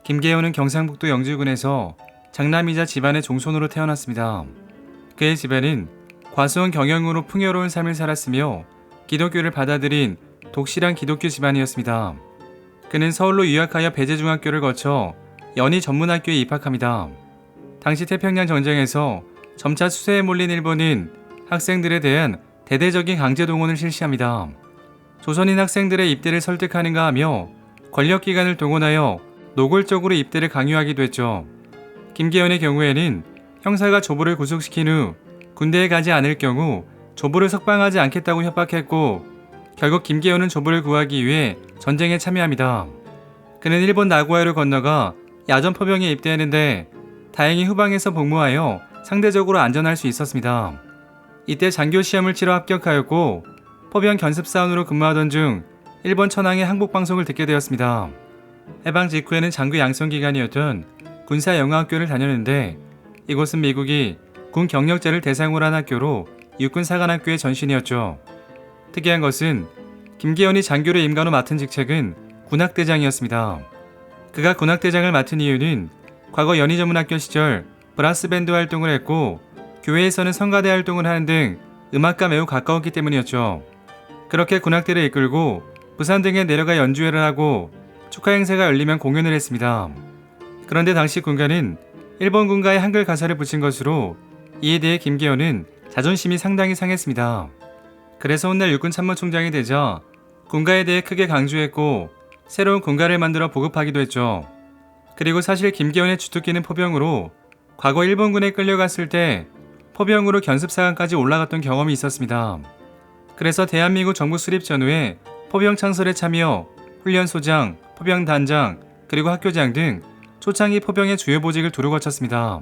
김계호는 경상북도 영주군에서 장남이자 집안의 종손으로 태어났습니다. 그의 집안은 과수원 경영으로 풍요로운 삶을 살았으며 기독교를 받아들인 독실한 기독교 집안이었습니다. 그는 서울로 유학하여 배재중학교를 거쳐 연희 전문학교에 입학합니다. 당시 태평양 전쟁에서 점차 수세에 몰린 일본은 학생들에 대한 대대적인 강제 동원을 실시합니다. 조선인 학생들의 입대를 설득하는가 하며 권력기관을 동원하여 노골적으로 입대를 강요하기도 했죠. 김계연의 경우에는 형사가 조부를 구속시킨 후 군대에 가지 않을 경우 조부를 석방하지 않겠다고 협박했고, 결국 김계연은 조부를 구하기 위해 전쟁에 참여합니다. 그는 일본 나고야를 건너가 야전 포병에 입대하는데 다행히 후방에서 복무하여 상대적으로 안전할 수 있었습니다. 이때 장교 시험을 치러 합격하였고 포병 견습사원으로 근무하던 중 일본 천황의 항복방송을 듣게 되었습니다. 해방 직후에는 장교 양성기간이었던 군사영어학교를 다녔는데 이곳은 미국이 군 경력자를 대상으로 한 학교로 육군사관학교의 전신이었죠. 특이한 것은 김계연이 장교로 임관 후 맡은 직책은 군악대장이었습니다. 그가 군악대장을 맡은 이유는 과거 연희전문학교 시절 브라스밴드 활동을 했고 교회에서는 성가대 활동을 하는 등 음악과 매우 가까웠기 때문이었죠. 그렇게 군악대를 이끌고 부산 등에 내려가 연주회를 하고 축하 행사가 열리면 공연을 했습니다. 그런데 당시 군가는 일본 군가에 한글 가사를 붙인 것으로 이에 대해 김계연은 자존심이 상당히 상했습니다. 그래서 훗날 육군 참모총장이 되자 군가에 대해 크게 강조했고 새로운 군가를 만들어 보급하기도 했죠. 그리고 사실 김계연의 주특기는 포병으로 과거 일본군에 끌려갔을 때 포병으로 견습사관까지 올라갔던 경험이 있었습니다. 그래서 대한민국 정부 수립 전후에 포병 창설에 참여, 훈련소장, 포병단장, 그리고 학교장 등 초창기 포병의 주요 보직을 두루 거쳤습니다.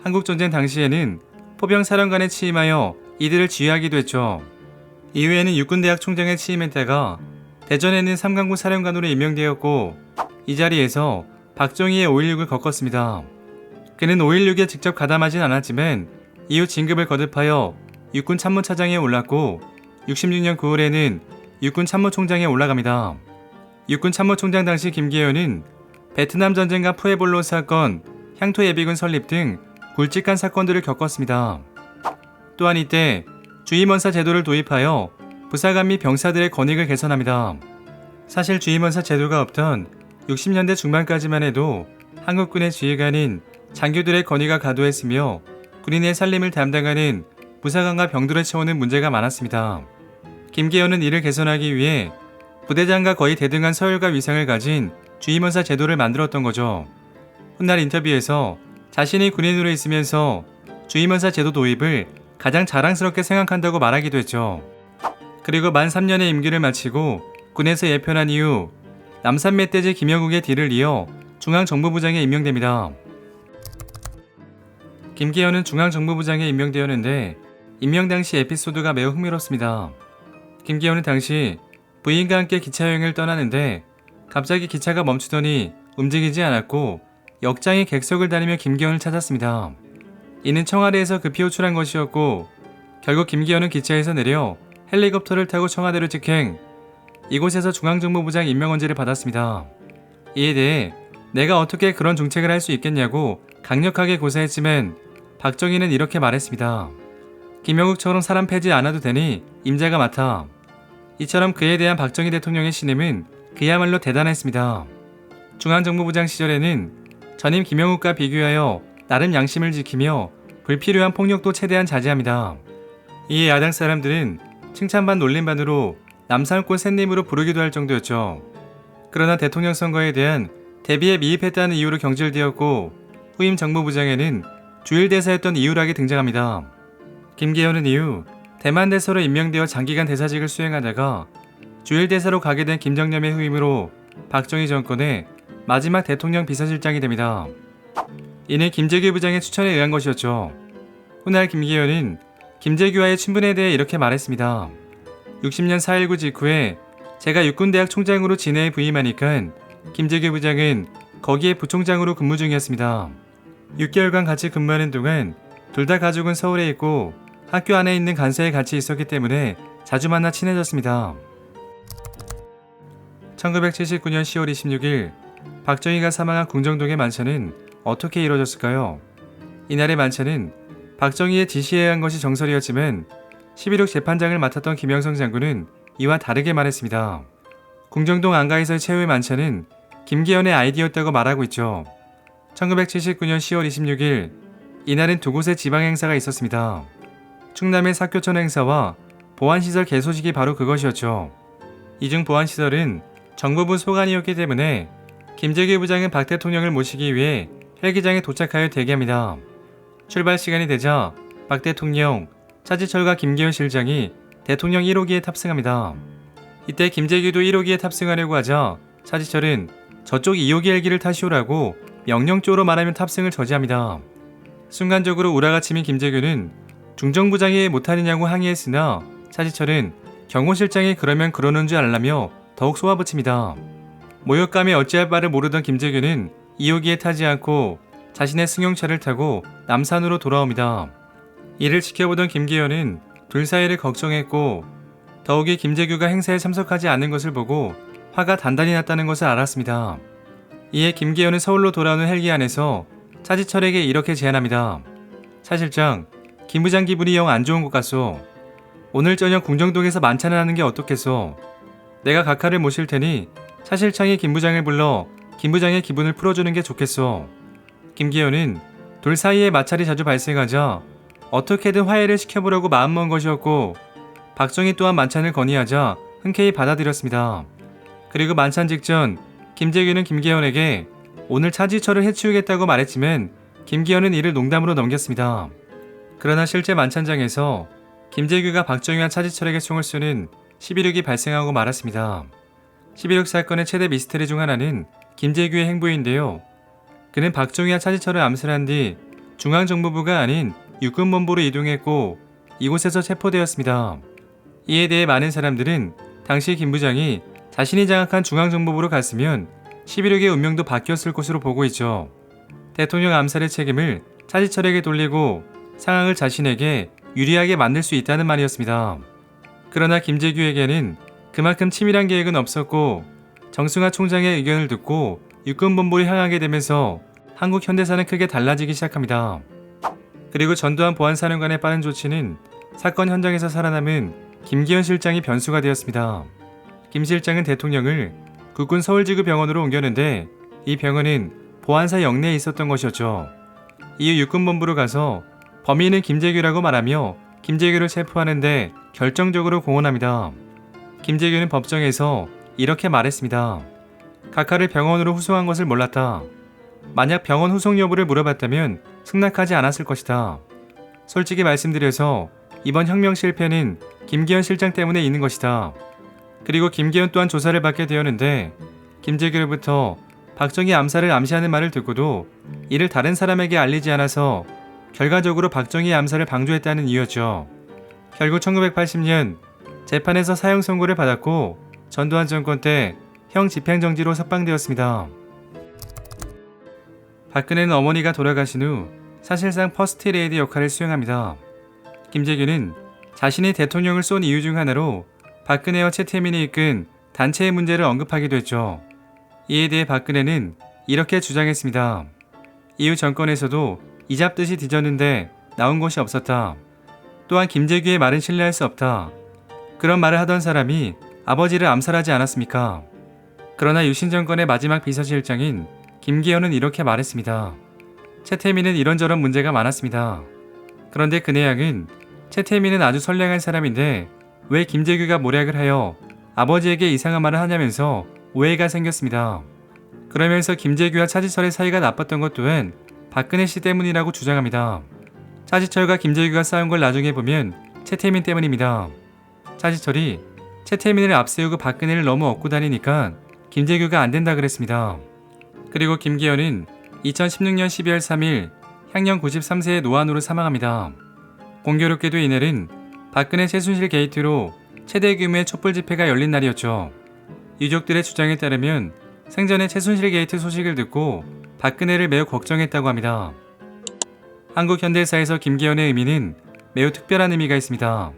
한국전쟁 당시에는 포병사령관에 취임하여 이들을 지휘하기도 했죠. 이후에는 육군대학 총장에 취임했다가 대전에 있는 삼강구 사령관으로 임명되었고 이 자리에서 박정희의 5.16을 겪었습니다. 그는 5.16에 직접 가담하진 않았지만 이후 진급을 거듭하여 육군 참모차장에 올랐고 66년 9월에는 육군 참모총장에 올라갑니다. 육군 참모총장 당시 김계연은 베트남 전쟁과 푸에볼로 사건, 향토 예비군 설립 등 굵직한 사건들을 겪었습니다. 또한 이때 주임원사 제도를 도입하여 부사관 및 병사들의 권익을 개선합니다. 사실 주임원사 제도가 없던 60년대 중반까지만 해도 한국군의 지휘관인 장교들의 권위가 과도했으며 군인의 살림을 담당하는 부사관과 병들을 채우는 문제가 많았습니다. 김계연은 이를 개선하기 위해 부대장과 거의 대등한 서열과 위상을 가진 주임원사 제도를 만들었던 거죠. 훗날 인터뷰에서 자신이 군인으로 있으면서 주임원사 제도 도입을 가장 자랑스럽게 생각한다고 말하기도 했죠. 그리고 만 3년의 임기를 마치고 군에서 예편한 이후 남산 멧돼지 김영국의 뒤를 이어 중앙정보부장에 임명됩니다. 김계연은 중앙정보부장에 임명되었는데 임명 당시 에피소드가 매우 흥미롭습니다. 김계연은 당시 부인과 함께 기차여행을 떠나는데 갑자기 기차가 멈추더니 움직이지 않았고 역장이 객석을 다니며 김계연을 찾았습니다. 이는 청와대에서 급히 호출한 것이었고 결국 김계연은 기차에서 내려 헬리콥터를 타고 청와대로 직행, 이곳에서 중앙정보부장 임명언제를 받았습니다. 이에 대해 내가 어떻게 그런 정책을 할 수 있겠냐고 강력하게 고사했지만 박정희는 이렇게 말했습니다. 김영국처럼 사람 패지 않아도 되니 임자가 맡아. 이처럼 그에 대한 박정희 대통령의 신임은 그야말로 대단했습니다. 중앙정보부장 시절에는 전임 김영국과 비교하여 나름 양심을 지키며 불필요한 폭력도 최대한 자제합니다. 이에 야당 사람들은 칭찬반 놀림반으로 남산골 샌님으로 부르기도 할 정도였죠. 그러나 대통령 선거에 대한 대비에 미입했다는 이유로 경질되었고 후임 정보부장에는 주일대사였던 이유락이 등장합니다. 김계연은 이후 대만 대사로 임명되어 장기간 대사직을 수행하다가 주일대사로 가게 된 김정남의 후임으로 박정희 정권의 마지막 대통령 비서실장이 됩니다. 이는 김재규 부장의 추천에 의한 것이었죠. 훗날 김계연은 김재규와의 친분에 대해 이렇게 말했습니다. 60년 4.19 직후에 제가 육군대학 총장으로 진해에 부임하니까 김재규 부장은 거기에 부총장으로 근무 중이었습니다. 6개월간 같이 근무하는 동안 둘 다 가족은 서울에 있고 학교 안에 있는 간사에 같이 있었기 때문에 자주 만나 친해졌습니다. 1979년 10월 26일 박정희가 사망한 궁정동의 만찬은 어떻게 이루어졌을까요? 이날의 만찬은 박정희의 지시에 의한 것이 정설이었지만 11.6 재판장을 맡았던 김영성 장군은 이와 다르게 말했습니다. 궁정동 안가에서의 최후의 만찬은 김기현의 아이디어였다고 말하고 있죠. 1979년 10월 26일 이날은 두 곳의 지방 행사가 있었습니다. 충남의 사교천 행사와 보안시설 개소식이 바로 그것이었죠. 이 중 보안시설은 정부부 소관이었기 때문에 김재규 부장은 박 대통령을 모시기 위해 헬기장에 도착하여 대기합니다. 출발 시간이 되자 박 대통령, 차지철과 김기현 실장이 대통령 1호기에 탑승합니다. 이때 김재규도 1호기에 탑승하려고 하자 차지철은 저쪽 2호기 헬기를 타시오라고 명령조로 말하며 탑승을 저지합니다. 순간적으로 우라가 치민 김재규는 중정부장이 못하느냐고 항의했으나 차지철은 경호실장이 그러면 그러는 줄 알라며 더욱 쏘아붙입니다. 모욕감에 어찌할 바를 모르던 김재규는 2호기에 타지 않고 자신의 승용차를 타고 남산으로 돌아옵니다. 이를 지켜보던 김기현은 둘 사이를 걱정했고 더욱이 김재규가 행사에 참석하지 않는 것을 보고 화가 단단히 났다는 것을 알았습니다. 이에 김기현은 서울로 돌아오는 헬기 안에서 차지철에게 이렇게 제안합니다. 차 실장, 김 부장 기분이 영 안 좋은 것 같소. 오늘 저녁 궁정동에서 만찬을 하는 게 어떻겠소? 내가 각하를 모실 테니 차 실장이 김 부장을 불러 김 부장의 기분을 풀어주는 게 좋겠소. 김기현은 둘 사이에 마찰이 자주 발생하자 어떻게든 화해를 시켜보려고 마음먹은 것이었고 박정희 또한 만찬을 건의하자 흔쾌히 받아들였습니다. 그리고 만찬 직전 김재규는 김기현에게 오늘 차지철을 해치우겠다고 말했지만 김기현은 이를 농담으로 넘겼습니다. 그러나 실제 만찬장에서 김재규가 박정희와 차지철에게 총을 쏘는 11.6이 발생하고 말았습니다. 11.6 사건의 최대 미스터리 중 하나는 김재규의 행보인데요. 그는 박정희와 차지철을 암살한 뒤 중앙정보부가 아닌 육군본부로 이동했고 이곳에서 체포되었습니다. 이에 대해 많은 사람들은 당시 김 부장이 자신이 장악한 중앙정보부로 갔으면 11.6의 운명도 바뀌었을 것으로 보고 있죠. 대통령 암살의 책임을 차지철에게 돌리고 상황을 자신에게 유리하게 만들 수 있다는 말이었습니다. 그러나 김재규에게는 그만큼 치밀한 계획은 없었고 정승화 총장의 의견을 듣고 육군본부를 향하게 되면서 한국 현대사는 크게 달라지기 시작합니다. 그리고 전두환 보안사령관의 빠른 조치는 사건 현장에서 살아남은 김기현 실장이 변수가 되었습니다. 김 실장은 대통령을 국군 서울지구병원으로 옮겼는데 이 병원은 보안사 영내에 있었던 것이었죠. 이후 육군본부로 가서 범인은 김재규라고 말하며 김재규를 체포하는데 결정적으로 공헌합니다. 김재규는 법정에서 이렇게 말했습니다. 각하를 병원으로 후송한 것을 몰랐다. 만약 병원 후송 여부를 물어봤다면 승낙하지 않았을 것이다. 솔직히 말씀드려서 이번 혁명 실패는 김기현 실장 때문에 있는 것이다. 그리고 김기현 또한 조사를 받게 되었는데 김재규로부터 박정희 암살을 암시하는 말을 듣고도 이를 다른 사람에게 알리지 않아서 결과적으로 박정희 암살을 방조했다는 이유였죠. 결국 1980년 재판에서 사형 선고를 받았고 전두환 정권 때 형 집행정지로 석방되었습니다. 박근혜는 어머니가 돌아가신 후 사실상 퍼스트 레이디 역할을 수행합니다. 김재규는 자신이 대통령을 쏜 이유 중 하나로 박근혜와 최태민이 이끈 단체의 문제를 언급하기도 했죠. 이에 대해 박근혜는 이렇게 주장했습니다. 이후 정권에서도 이잡듯이 뒤졌는데 나온 것이 없었다. 또한 김재규의 말은 신뢰할 수 없다. 그런 말을 하던 사람이 아버지를 암살하지 않았습니까? 그러나 유신 정권의 마지막 비서실장인 김기현은 이렇게 말했습니다. 최태민은 이런저런 문제가 많았습니다. 그런데 그 내용은 최태민은 아주 선량한 사람인데 왜 김재규가 모략을 하여 아버지에게 이상한 말을 하냐면서 오해가 생겼습니다. 그러면서 김재규와 차지철의 사이가 나빴던 것 또한 박근혜 씨 때문이라고 주장합니다. 차지철과 김재규가 싸운 걸 나중에 보면 최태민 때문입니다. 차지철이 최태민을 앞세우고 박근혜를 너무 얻고 다니니까 김재규가 안 된다 그랬습니다. 그리고 김기현은 2016년 12월 3일 향년 93세의 노안으로 사망합니다. 공교롭게도 이날은 박근혜 최순실 게이트로 최대 규모의 촛불 집회가 열린 날이었죠. 유족들의 주장에 따르면 생전에 최순실 게이트 소식을 듣고 박근혜를 매우 걱정했다고 합니다. 한국 현대사에서 김기현의 의미는 매우 특별한 의미가 있습니다.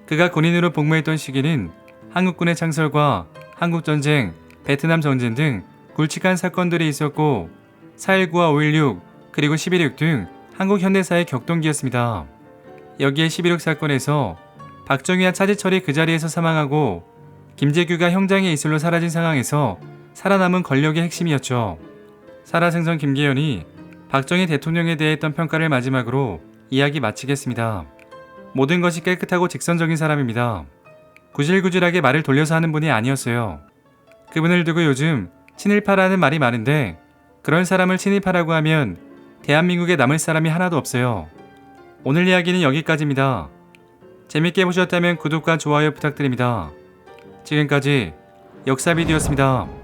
그가 군인으로 복무했던 시기는 한국군의 창설과 한국전쟁, 베트남 전쟁 등 굵직한 사건들이 있었고 4.19와 5.16 그리고 11.6 등 한국 현대사의 격동기였습니다. 여기에 11.6 사건에서 박정희와 차지철이 그 자리에서 사망하고 김재규가 형장의 이슬로 사라진 상황에서 살아남은 권력의 핵심이었죠. 살아생선 김계연이 박정희 대통령에 대해 했던 평가를 마지막으로 이야기 마치겠습니다. 모든 것이 깨끗하고 직선적인 사람입니다. 구질구질하게 말을 돌려서 하는 분이 아니었어요. 그분을 두고 요즘 친일파라는 말이 많은데 그런 사람을 친일파라고 하면 대한민국에 남을 사람이 하나도 없어요. 오늘 이야기는 여기까지입니다. 재밌게 보셨다면 구독과 좋아요 부탁드립니다. 지금까지 역사비디오였습니다.